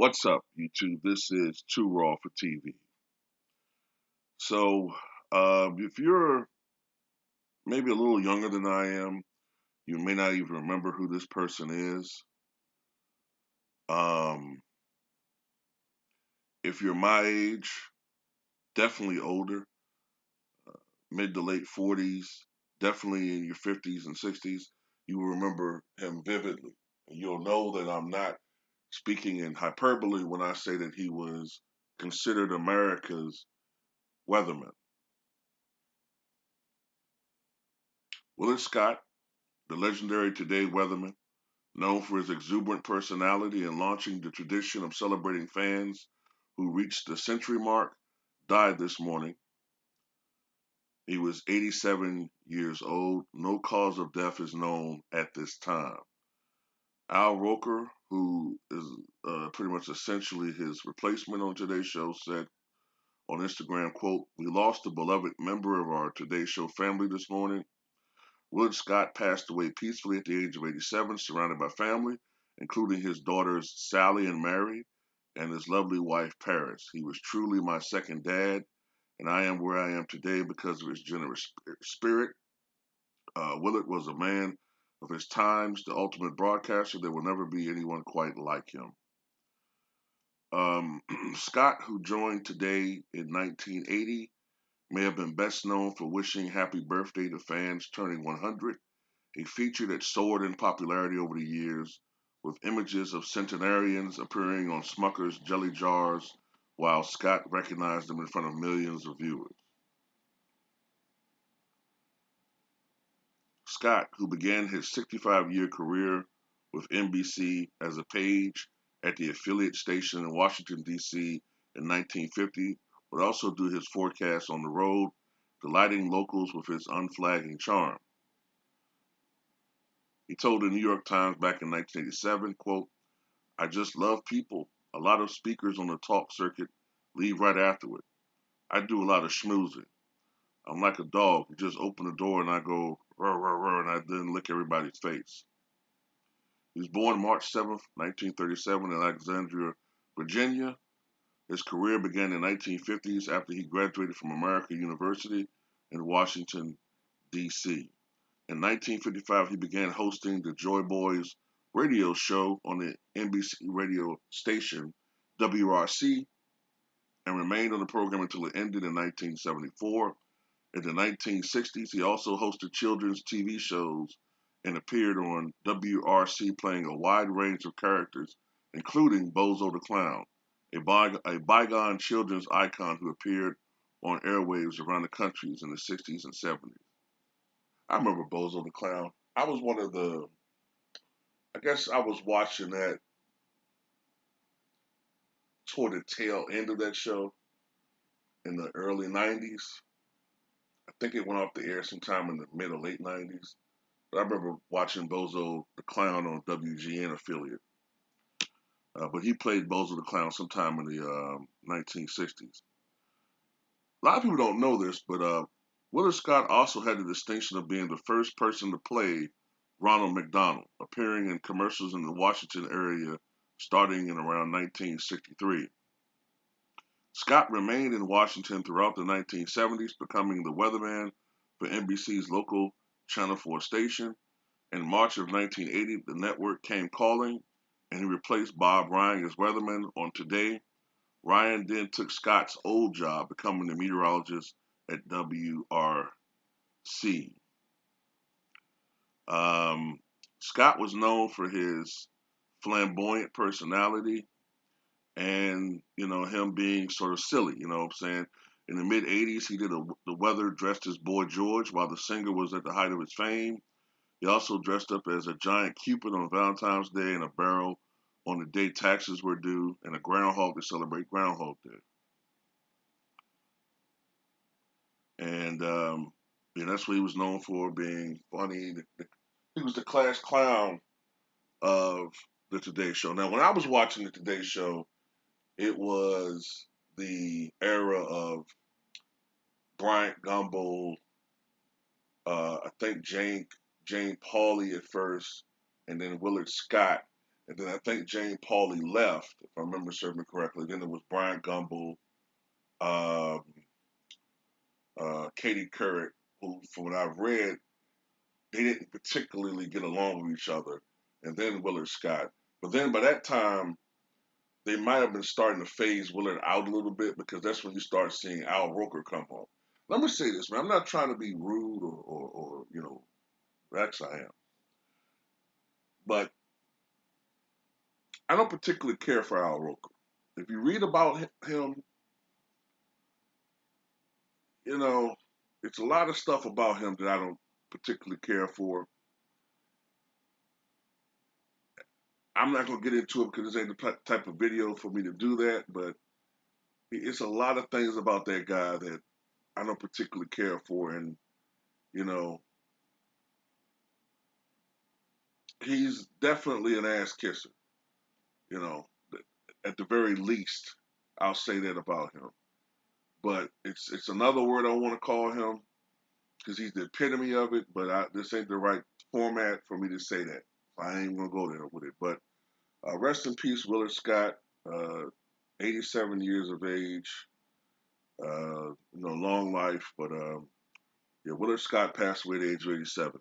What's up, YouTube? This is Too Raw for TV. So, if you're maybe a little younger than I am, you may not even remember who this person is. Um, if you're my age, definitely older, mid to late 40s, definitely in your 50s and 60s, you will remember him vividly. And you'll know that I'm not speaking in hyperbole when I say that he was considered America's Weatherman. Willard Scott, the legendary Today Weatherman, known for his exuberant personality and launching the tradition of celebrating fans who reached the century mark, died this morning. He was 87 years old. No cause of death is known at this time. Al Roker, who is pretty much essentially his replacement on Today's Show, said on Instagram, quote, "We lost a beloved member of our Today Show family this morning. Willard Scott passed away peacefully at the age of 87, surrounded by family, including his daughters Sally and Mary, and his lovely wife Paris. He was truly my second dad, and I am where I am today because of his generous spirit. Willard was a man of his times, the ultimate broadcaster. There will never be anyone quite like him." Scott, who joined Today in 1980, may have been best known for wishing happy birthday to fans turning 100, a feature that soared in popularity over the years, with images of centenarians appearing on Smucker's jelly jars while Scott recognized them in front of millions of viewers. Scott, who began his 65-year career with NBC as a page at the affiliate station in Washington, D.C. in 1950, would also do his forecasts on the road, delighting locals with his unflagging charm. He told the New York Times back in 1987, quote, "I just love people. A lot of speakers on the talk circuit leave right afterward. I do a lot of schmoozing. I'm like a dog. You just open the door and I go, rah, rah, rah, and I then lick everybody's face." He was born March 7th, 1937 in Alexandria, Virginia. His career began in the 1950s after he graduated from American University in Washington, D.C. In 1955, he began hosting the Joy Boys radio show on the NBC radio station WRC and remained on the program until it ended in 1974. In the 1960s, he also hosted children's TV shows and appeared on WRC playing a wide range of characters, including Bozo the Clown, a bygone children's icon who appeared on airwaves around the countries in the 60s and 70s. I remember Bozo the Clown. I was one of the, I guess I was watching that toward the tail end of that show in the early 90s. I think it went off the air sometime in the mid or late 90s. But I remember watching Bozo the Clown on WGN affiliate. But he played Bozo the Clown sometime in the 1960s. A lot of people don't know this, but Willard Scott also had the distinction of being the first person to play Ronald McDonald, appearing in commercials in the Washington area starting in around 1963. Scott remained in Washington throughout the 1970s, becoming the weatherman for NBC's local Channel 4 station. In March of 1980, the network came calling, and he replaced Bob Ryan as weatherman on Today. Ryan then took Scott's old job, becoming the meteorologist at WRC. Um, Scott was known for his flamboyant personality and, him being sort of silly, you know what I'm saying? In the mid 80s, he did the weather dressed as Boy George while the singer was at the height of his fame. He also dressed up as a giant Cupid on Valentine's Day and a barrel on the day taxes were due and a groundhog to celebrate Groundhog Day. And yeah, that's what he was known for, being funny. He was the class clown of the Today Show. Now, when I was watching the Today Show, it was the era of Bryant Gumbel, I think Jane Pauley at first, and then Willard Scott. And then I think Jane Pauley left, if I remember serving correctly. Then it was Brian Gumble, um, Katie Couric, who, from what I've read, they didn't particularly get along with each other. And then Willard Scott. But then by that time, they might have been starting to phase Willard out a little bit because that's when you start seeing Al Roker come home. Let me say this, man. I'm not trying to be rude or actually I am. But I don't particularly care for Al Roker. If you read about him, you know, it's a lot of stuff about him that I don't particularly care for. I'm not going to get into it because this ain't the type of video for me to do that, but it's a lot of things about that guy that I don't particularly care for. And, you know, he's definitely an ass kisser, you know, at the very least. I'll say that about him. But it's another word I want to call him because he's the epitome of it, but this ain't the right format for me to say that. I ain't going to go there with it. But rest in peace, Willard Scott, uh, 87 years of age, long life. But yeah, Willard Scott passed away at the age of 87.